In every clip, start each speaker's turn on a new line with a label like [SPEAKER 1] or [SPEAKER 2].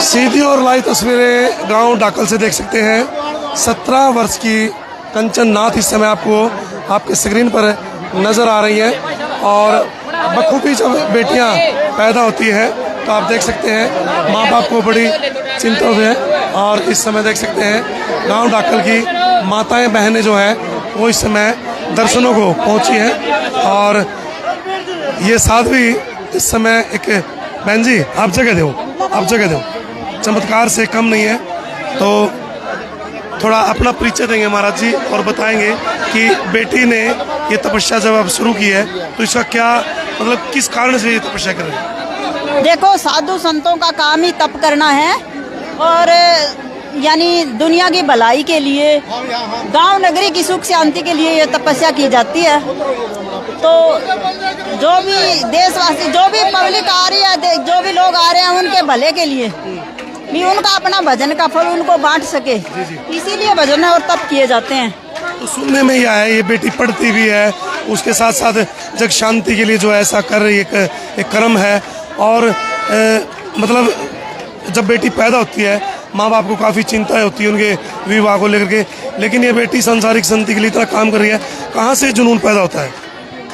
[SPEAKER 1] सीधी और लाइव तस्वीरें गांव डाकल से देख सकते हैं। 17 वर्ष की कंचन नाथ इस समय आपको आपके स्क्रीन पर नज़र आ रही हैं। और बखूबी जब बेटियां पैदा होती है तो आप देख सकते हैं माँ बाप को बड़ी चिंता है। और इस समय देख सकते हैं गांव डाकल की माताएं बहनें जो हैं वो इस समय दर्शनों को पहुंची हैं। और ये साध्वी इस समय एक बहन जी आप जगह दो चमत्कार से कम नहीं है। तो थोड़ा अपना परिचय देंगे महाराज जी और बताएंगे कि बेटी ने ये तपस्या जब अब शुरू की है तो इसका क्या मतलब किस कारण से ये तपस्या कर रहे हैं।
[SPEAKER 2] देखो साधु संतों का काम ही तप करना है और यानी दुनिया की भलाई के लिए, गांव नगरी की सुख शांति के लिए ये तपस्या की जाती है। तो जो भी देशवासी, जो भी पब्लिक आ रही है, जो भी लोग आ रहे हैं उनके भले के लिए भी उनका अपना भजन का फल उनको बांट सके, इसीलिए भजन और तप किए जाते हैं।
[SPEAKER 1] तो सुनने में ही आया ये बेटी पढ़ती भी है, उसके साथ साथ जग शांति के लिए जो ऐसा कर रही एक कर्म है। और मतलब जब बेटी पैदा होती है माँ बाप को काफ़ी चिंता होती है उनके विवाह को लेकर के, लेकिन ये बेटी सांसारिक शांति के लिए इतना काम कर रही है। कहाँ से जुनून पैदा होता है?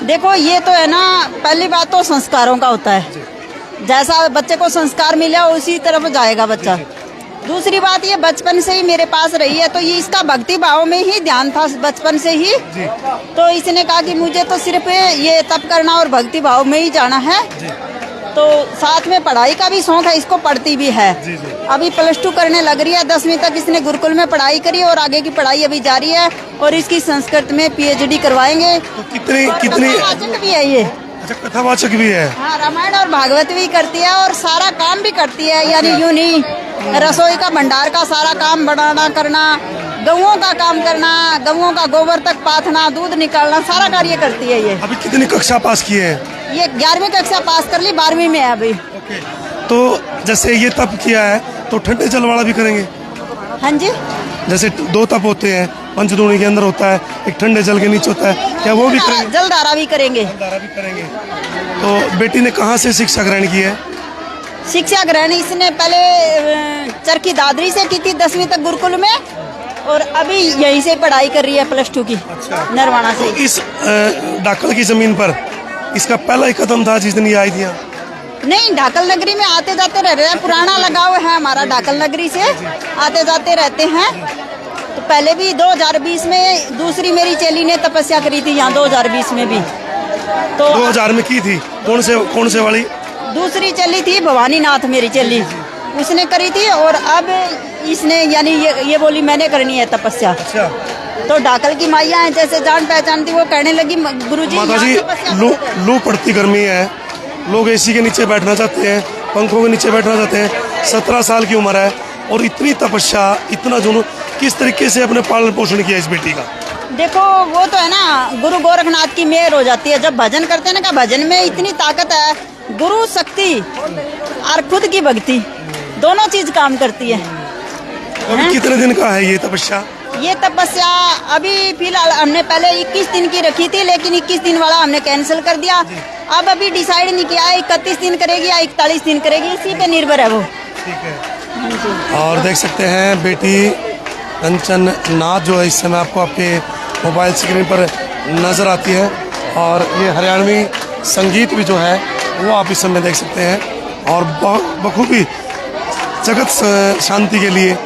[SPEAKER 2] देखो ये तो है ना, पहली बात तो संस्कारों का होता है, जैसा बच्चे को संस्कार मिला उसी तरफ जाएगा बच्चा। दूसरी बात ये बचपन से ही मेरे पास रही है तो ये इसका भक्ति भाव में ही ध्यान था बचपन से ही। तो इसने कहा कि मुझे तो सिर्फ ये तप करना और भक्ति भाव में ही जाना है। तो साथ में पढ़ाई का भी शौक है, इसको पढ़ती भी है। अभी +2 करने लग रही है, 10वीं तक इसने गुरुकुल में पढ़ाई करी और आगे की पढ़ाई अभी जारी है और इसकी संस्कृत में PhD करवाएंगे।
[SPEAKER 1] तो कितनी
[SPEAKER 2] वाचक भी है ये।
[SPEAKER 1] अच्छा, कथावाचक भी है।
[SPEAKER 2] हाँ, रामायण और भागवत भी करती है और सारा काम भी करती है। यानी यूं नहीं, रसोई का भंडार का सारा काम बनाना करना, गऊओं का काम करना, गऊओं का गोबर तक पाथना, दूध निकालना, सारा कार्य करती है ये।
[SPEAKER 1] अभी कितनी कक्षा पास की है?
[SPEAKER 2] ये 11वीं कक्षा पास कर ली, 12वीं में है अभी।
[SPEAKER 1] तो जैसे ये तप किया है तो ठंडे जल वाला भी करेंगे?
[SPEAKER 2] हाँ जी,
[SPEAKER 1] जैसे 2 तप होते हैं, पंचदूणी के अंदर होता है, एक ठंडे जल के नीचे होता है, क्या वो भी करेंगे?
[SPEAKER 2] जलधारा भी करेंगे।
[SPEAKER 1] तो बेटी ने कहाँ से शिक्षा ग्रहण की है?
[SPEAKER 2] शिक्षा ग्रहण इसने पहले चरखी दादरी से की थी 10वीं तक गुरुकुल में और अभी यहीं से पढ़ाई कर रही है +2 की।
[SPEAKER 1] अच्छा।
[SPEAKER 2] नरवाना से।
[SPEAKER 1] तो इस डाकल की जमीन पर इसका पहला ही कदम था जिस दिन ये आई थी?
[SPEAKER 2] नहीं, ढाकल नगरी में आते जाते रह रहे हैं, पुराना लगाव है हमारा ढाकल नगरी से, आते जाते रहते हैं। तो पहले भी 2020 में दूसरी मेरी चेली ने तपस्या करी थी यहाँ 2020 में भी। तो
[SPEAKER 1] 2000 में की थी? कौन से वाली?
[SPEAKER 2] दूसरी चली थी भवानी नाथ मेरी चली, उसने करी थी और अब इसने यानी ये बोली मैंने करनी है तपस्या।
[SPEAKER 1] अच्छा।
[SPEAKER 2] तो ढाकल की माइया है जैसे जान पहचान थी, वो कहने लगी गुरुजी
[SPEAKER 1] माता जी लू पड़ती गर्मी है, लोग AC के नीचे बैठना चाहते हैं, पंखों के नीचे बैठना चाहते हैं, 17 साल की उम्र है और इतनी तपस्या, इतना जुनून, किस तरीके से अपने पालन पोषण किया इस बेटी का?
[SPEAKER 2] देखो वो तो है ना, गुरु गोरखनाथ की मेहर हो जाती है जब भजन करते हैं ना। का भजन में इतनी ताकत है, गुरु शक्ति और खुद की भक्ति दोनों चीज काम करती है।
[SPEAKER 1] कितने दिन का है ये तपस्या?
[SPEAKER 2] ये तपस्या अभी फिलहाल हमने पहले 21 दिन की रखी थी, लेकिन 21 दिन वाला हमने कैंसिल कर दिया। अब अभी डिसाइड नहीं किया है 31 दिन करेगी या 41 दिन करेगी, इसी पे निर्भर है वो।
[SPEAKER 1] ठीक है। और देख सकते हैं बेटी कंचन नाथ जो है इस समय आपको आपके मोबाइल स्क्रीन पर नज़र आती है। और ये हरियाणवी संगीत भी जो है वो आप इस समय देख सकते हैं। और बखूबी जगत शांति के लिए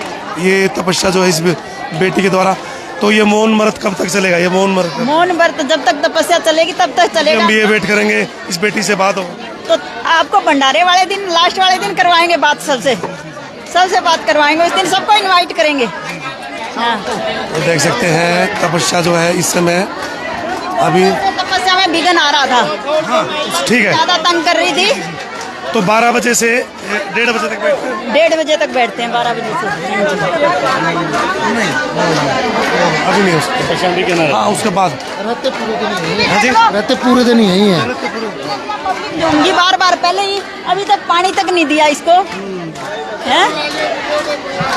[SPEAKER 1] ये तपस्या जो है इस बेटी के द्वारा। तो ये मौन व्रत कब तक चलेगा? ये मौन व्रत
[SPEAKER 2] जब तक तपस्या चलेगी तब तक चलेगा।
[SPEAKER 1] हम भी ये वेट करेंगे इस बेटी से बात हो
[SPEAKER 2] तो आपको भंडारे वाले दिन, लास्ट वाले दिन करवाएंगे बात, सबसे बात करवाएंगे, उस दिन सबको इनवाइट करेंगे। हाँ।
[SPEAKER 1] तो देख सकते हैं तपस्या जो है इस समय अभी
[SPEAKER 2] तपस्या में विघ्न आ रहा था।
[SPEAKER 1] हाँ, ठीक है।
[SPEAKER 2] ज़्यादा तंग कर रही थी
[SPEAKER 1] तो 12 बजे से 1:30 बजे तक बैठते हैं?
[SPEAKER 2] 1:30 बजे तक बैठते हैं, 12 बजे से।
[SPEAKER 1] अभी नहीं उसके हाँ उसके बाद
[SPEAKER 3] रहते पूरे दिन यही है।
[SPEAKER 2] दूंगी बार पहले ही, अभी तक पानी तक नहीं दिया इसको है।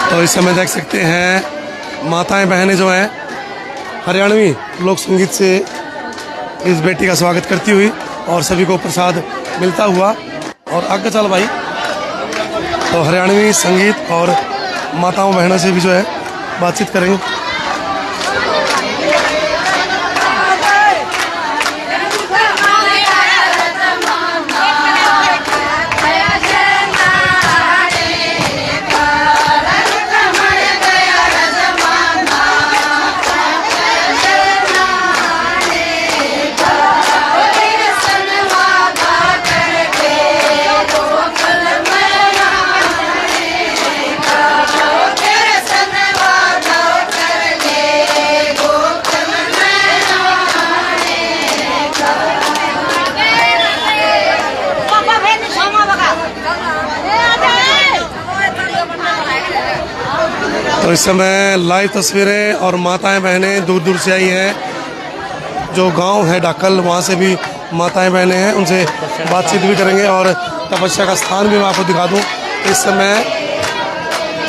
[SPEAKER 1] तो इस समय देख सकते हैं माताएं बहनें जो हैं हरियाणवी लोक संगीत से इस बेटी का स्वागत करती हुई और सभी को प्रसाद मिलता हुआ। और आगे चल भाई। तो हरियाणवी संगीत और माताओं बहनों से भी जो है बातचीत करेंगे। तो इस समय लाइव तस्वीरें और माताएं बहनें दूर दूर से आई हैं। जो गांव है डाकल, वहां से भी माताएं बहनें हैं, उनसे बातचीत भी करेंगे और तपस्या का स्थान भी मैं आपको दिखा दूं। इस समय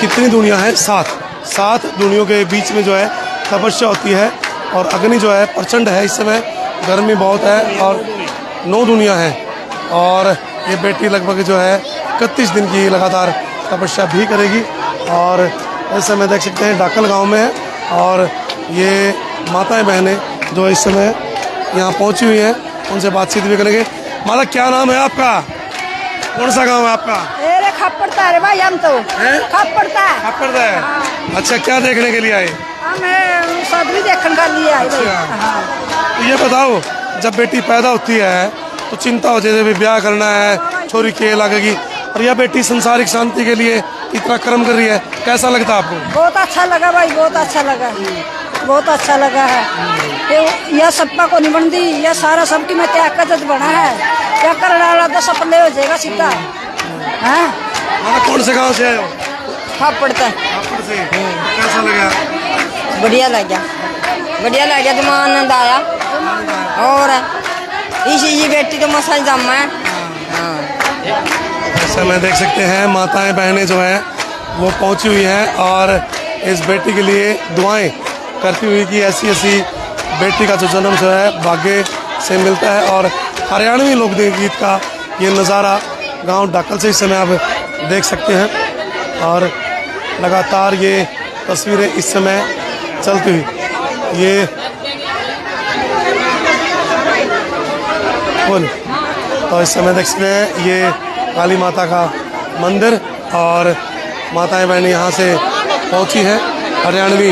[SPEAKER 1] कितनी दुनिया है? 7 दुनियों के बीच में जो है तपस्या होती है और अग्नि जो है प्रचंड है। इस समय गर्मी बहुत है और 9 दुनिया है और ये बेटी लगभग जो है 31 दिन की लगातार तपस्या भी करेगी। और इस समय देख सकते हैं डाकल गांव में है और ये माताएं बहनें जो इस समय यहाँ पहुँची हुई हैं, उनसे बातचीत भी करेंगे। माता, क्या नाम है आपका? कौन सा गांव है आपका?
[SPEAKER 4] अरे खप्पड़ता है भाई, हम तो खप्पड़ता है।
[SPEAKER 1] खप्पड़ता है। अच्छा, क्या देखने के लिए आए?
[SPEAKER 4] हमें सदरी देखने का लिए आए।
[SPEAKER 1] तो ये बताओ, जब बेटी पैदा होती है तो चिंता हो जाती है, ब्याह करना है, छोरी के लगेगी, और यह बेटी संसारिक शांति के लिए इतना कर्म कर रही है, कैसा लगता है आपको?
[SPEAKER 4] बहुत अच्छा लगा भाई, बहुत अच्छा लगा, बहुत अच्छा लगा है। यह सबका को नहीं बनती, यह सारा सबकी में त्याग का जज बना है। क्या कर डाला तो सपने हो जाएगा सीधा।
[SPEAKER 1] कौन से गांव से आए हो?
[SPEAKER 4] खप्पड़ता है।
[SPEAKER 1] खप्पड़ से। कैसा लगा?
[SPEAKER 4] बढ़िया लगा, बढ़िया लगा, तुम आनंद आया। और इसी बेटी तो मसा जमा है।
[SPEAKER 1] समय देख सकते हैं माताएं बहनें जो हैं वो पहुंची हुई हैं और इस बेटी के लिए दुआएं करती हुई कि ऐसी ऐसी बेटी का जो जन्म जो है भाग्य से मिलता है। और हरियाणवी लोक गीत का ये नज़ारा गांव डाकल से इस समय आप देख सकते हैं और लगातार ये तस्वीरें इस समय चलती हुई ये बोल। तो इस समय देख सकते हैं ये काली माता का मंदिर और माताएं बहनें यहाँ से पहुँची हैं। हरियाणवी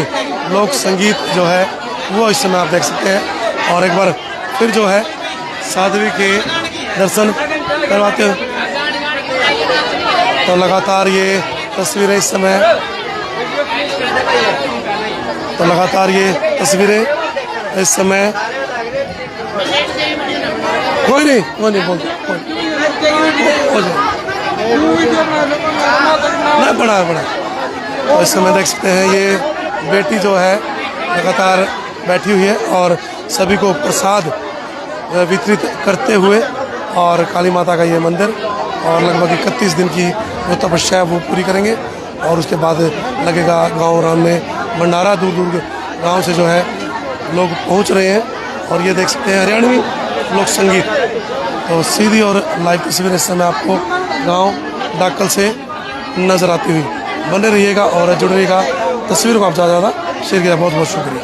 [SPEAKER 1] लोक संगीत जो है वो इस समय आप देख सकते हैं और एक बार फिर जो है साध्वी के दर्शन करवाते हैं। तो लगातार ये तस्वीरें इस समय कोई नहीं बोल नहीं बड़ा। तो इस समय देख सकते हैं ये बेटी जो है लगातार बैठी हुई है और सभी को प्रसाद वितरित करते हुए, और काली माता का ये मंदिर और लगभग 31 दिन की जो तपस्या है वो पूरी करेंगे और उसके बाद लगेगा गांव राम में भंडारा। दूर दूर गांव से जो है लोग पहुंच रहे हैं और ये देख सकते हैं हरियाणवी लोक संगीत। तो सीधी और लाइव तस्वीरें इस समय आपको गांव डाकल से नजर आती हुई। बने रहिएगा और जुड़ रहिएगा। तस्वीरों को आप ज़्यादा शेयर किया, बहुत बहुत शुक्रिया।